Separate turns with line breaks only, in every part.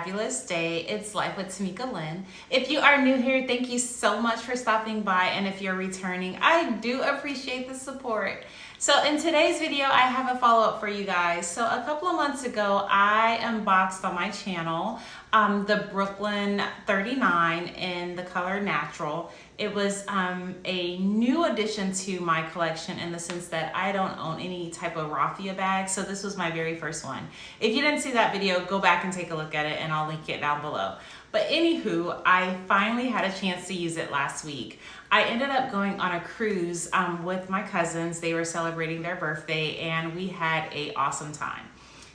fabulous day. It's Life with Tamika Lynn. If you are new here, thank you so much for stopping by. And if you're returning, I do appreciate the support. So in today's video, I have a follow-up for you guys. So a couple of months ago, I unboxed on my channel the Brooklyn 39 in the color Natural. It was a new addition to my collection in the sense that I don't own any type of raffia bag, so this was my very first one. If you didn't see that video, go back and take a look at it and I'll link it down below. But anywho, I finally had a chance to use it last week. I ended up going on a cruise with my cousins. They were celebrating their birthday and we had an awesome time.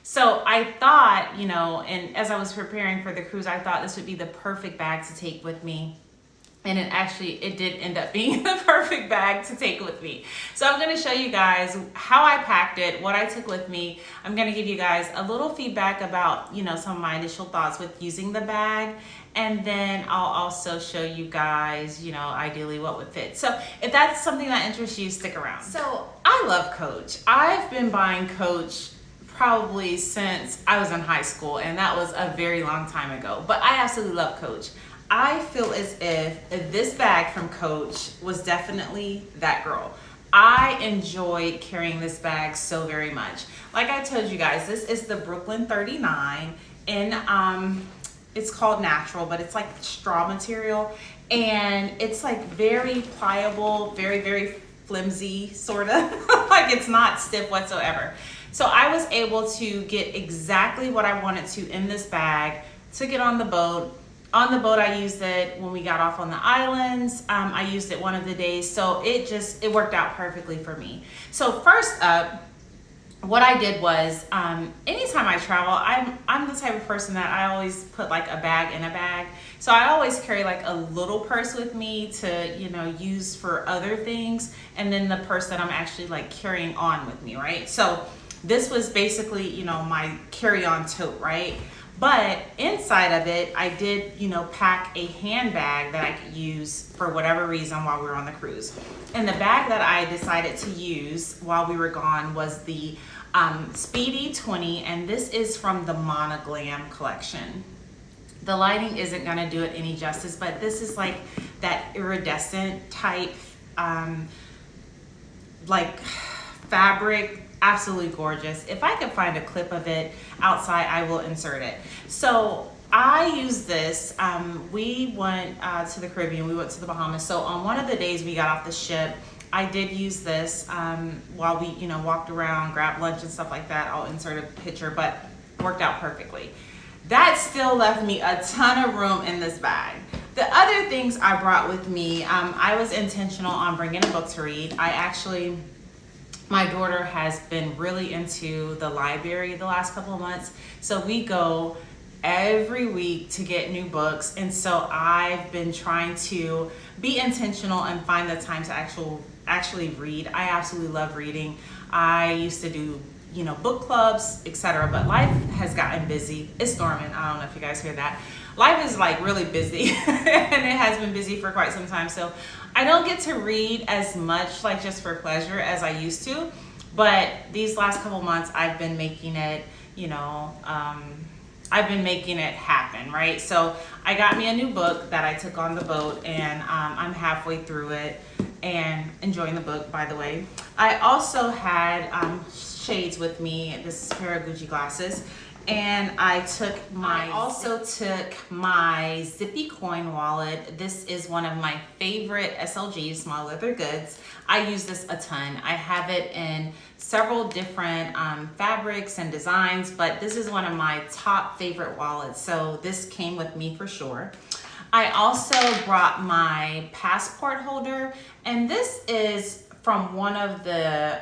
So I thought, you know, and as I was preparing for the cruise, I thought this would be the perfect bag to take with me. And it did end up being the perfect bag to take with me. So I'm going to show you guys how I packed it, what I took with me. I'm going to give you guys a little feedback about, you know, some of my initial thoughts with using the bag. And then I'll also show you guys, you know, ideally what would fit. So if that's something that interests you, stick around. So I love Coach. I've been buying Coach probably since I was in high school, and that was a very long time ago. But I absolutely love Coach. I feel as if this bag from Coach was definitely that girl. I enjoyed carrying this bag so very much. Like I told you guys, this is the Brooklyn 39 and it's called Natural, but it's like straw material and it's like very pliable, very, very flimsy sort of, like it's not stiff whatsoever. So I was able to get exactly what I wanted to in this bag, took it on the boat. On the boat, I used it when we got off on the islands. I used it one of the days, so it worked out perfectly for me. So first up, what I did was, anytime I travel, I'm the type of person that I always put like a bag in a bag. So I always carry like a little purse with me to, you know, use for other things, and then the purse that I'm actually like carrying on with me, right? So this was basically, you know, my carry-on tote, right? But inside of it, I did, you know, pack a handbag that I could use for whatever reason while we were on the cruise. And the bag that I decided to use while we were gone was the Speedy 20, and this is from the Monoglam collection. The lighting isn't gonna do it any justice, but this is like that iridescent type, like fabric. Absolutely gorgeous. If I could find a clip of it outside, I will insert it. So I use this. We went to the Caribbean. We went to the Bahamas. So on one of the days we got off the ship, I did use this while we, you know, walked around, grabbed lunch and stuff like that. I'll insert a picture, but worked out perfectly. That still left me a ton of room in this bag. The other things I brought with me, I was intentional on bringing a book to read. My daughter has been really into the library the last couple of months. So we go every week to get new books. And so I've been trying to be intentional and find the time to actually read. I absolutely love reading. I used to do, you know, book clubs, etc. But life has gotten busy. It's storming. I don't know if you guys hear that. Life is like really busy and it has been busy for quite some time. So I don't get to read as much, like just for pleasure, as I used to. But these last couple months, I've been making it, you know, I've been making it happen, right? So I got me a new book that I took on the boat, and I'm halfway through it and enjoying the book, by the way. I also had shades with me, this pair of Gucci glasses. And I also took my zippy coin wallet. This is one of my favorite SLGs, small leather goods. I use this a ton. I have it in several different fabrics and designs, but this is one of my top favorite wallets. So this came with me for sure. I also brought my passport holder, and this is from one of the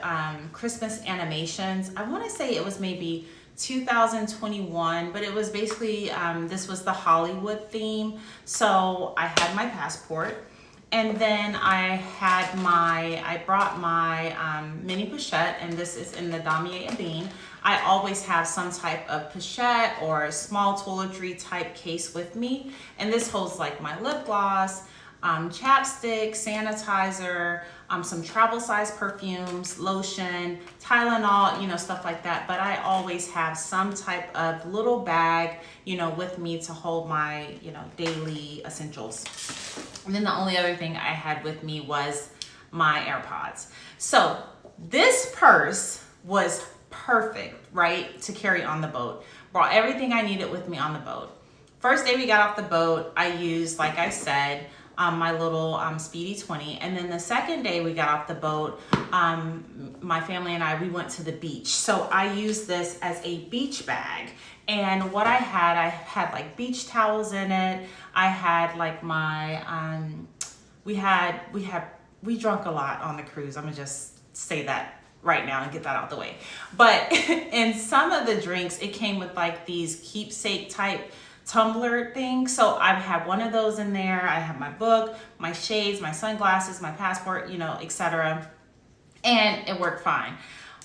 Christmas animations. I want to say it was maybe 2021, but it was basically, this was the Hollywood theme. So I had my passport, and then I brought my mini pochette, and this is in the Damier Ebene. I always have some type of pochette or small toiletry type case with me, and this holds like my lip gloss, chapstick, sanitizer, some travel size perfumes, lotion, Tylenol, you know, stuff like that. But I always have some type of little bag, you know, with me to hold my, you know, daily essentials. And then the only other thing I had with me was my AirPods. So this purse was perfect, right, to carry on the boat. Brought everything I needed with me on the boat. First day we got off the boat, I used, like I said, my little Speedy 20. And then the second day we got off the boat, my family and I, we went to the beach. So I used this as a beach bag. And what I had like beach towels in it. I had like my, we drank a lot on the cruise. I'm gonna just say that right now and get that out the way. But in some of the drinks, it came with like these keepsake type tumbler thing. So I had one of those in there. I have my book, my shades, my sunglasses, my passport, you know, etc. And it worked fine.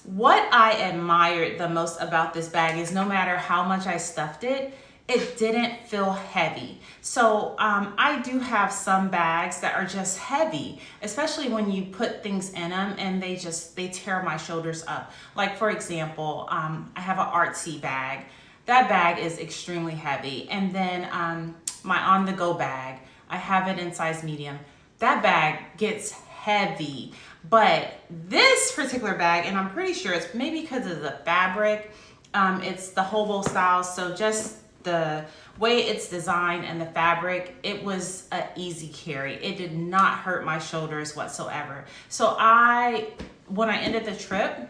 What I admired the most about this bag is no matter how much I stuffed it, it didn't feel heavy. So I do have some bags that are just heavy, especially when you put things in them and they tear my shoulders up. Like for example, I have an artsy bag. That bag is extremely heavy. And then my on-the-go bag, I have it in size medium. That bag gets heavy. But this particular bag, and I'm pretty sure it's maybe because of the fabric, it's the hobo style. So just the way it's designed and the fabric, it was an easy carry. It did not hurt my shoulders whatsoever. So when I ended the trip,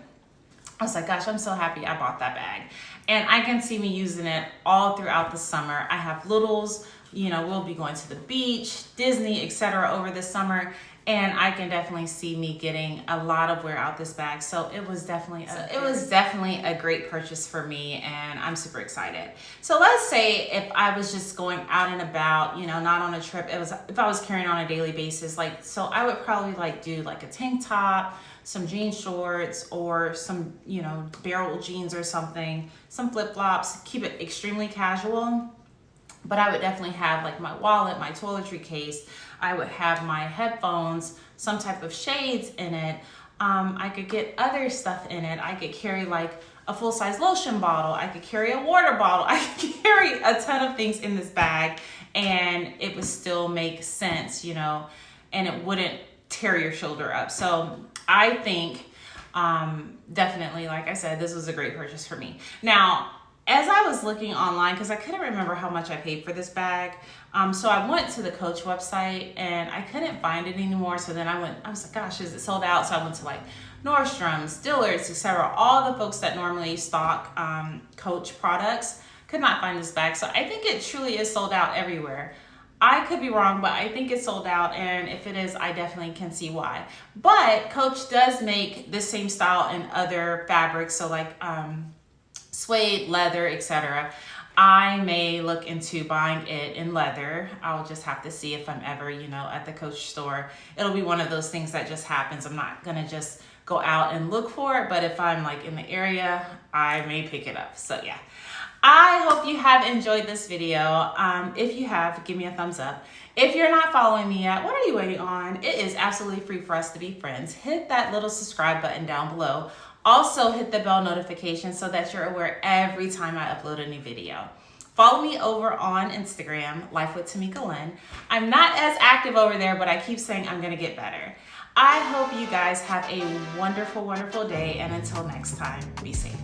I was like, gosh, I'm so happy I bought that bag. And I can see me using it all throughout the summer. I have littles, you know, we'll be going to the beach, Disney, etc. over the summer. And I can definitely see me getting a lot of wear out this bag. So it was definitely a great purchase for me, and I'm super excited. So let's say if I was just going out and about, you know, not on a trip, if I was carrying on a daily basis, like, so I would probably like do like a tank top, some jean shorts, or some, you know, barrel jeans or something, some flip-flops, keep it extremely casual. But I would definitely have like my wallet, my toiletry case. I would have my headphones, some type of shades in it. I could get other stuff in it. I could carry like a full-size lotion bottle. I could carry a water bottle. I could carry a ton of things in this bag, and it would still make sense, you know, and it wouldn't tear your shoulder up. So I think definitely, like I said, this was a great purchase for me. Now, as I was looking online, because I couldn't remember how much I paid for this bag, so I went to the Coach website and I couldn't find it anymore. So then I was like, gosh, is it sold out? So I went to like Nordstrom's, Dillard's, etc. All the folks that normally stock Coach products could not find this bag. So I think it truly is sold out everywhere. I could be wrong, but I think it's sold out, and if it is, I definitely can see why. But Coach does make the same style in other fabrics, so like suede, leather, etc. I may look into buying it in leather. I'll just have to see if I'm ever, you know, at the Coach store. It'll be one of those things that just happens. I'm not gonna just go out and look for it, but if I'm like in the area, I may pick it up. So yeah, I hope you have enjoyed this video. If you have, give me a thumbs up. If you're not following me yet, what are you waiting on? It is absolutely free for us to be friends. Hit that little subscribe button down below. Also hit the bell notification so that you're aware every time I upload a new video. Follow me over on Instagram, Life with Tamika Lynn. I'm not as active over there, but I keep saying I'm gonna get better. I hope you guys have a wonderful, wonderful day, and until next time, be safe.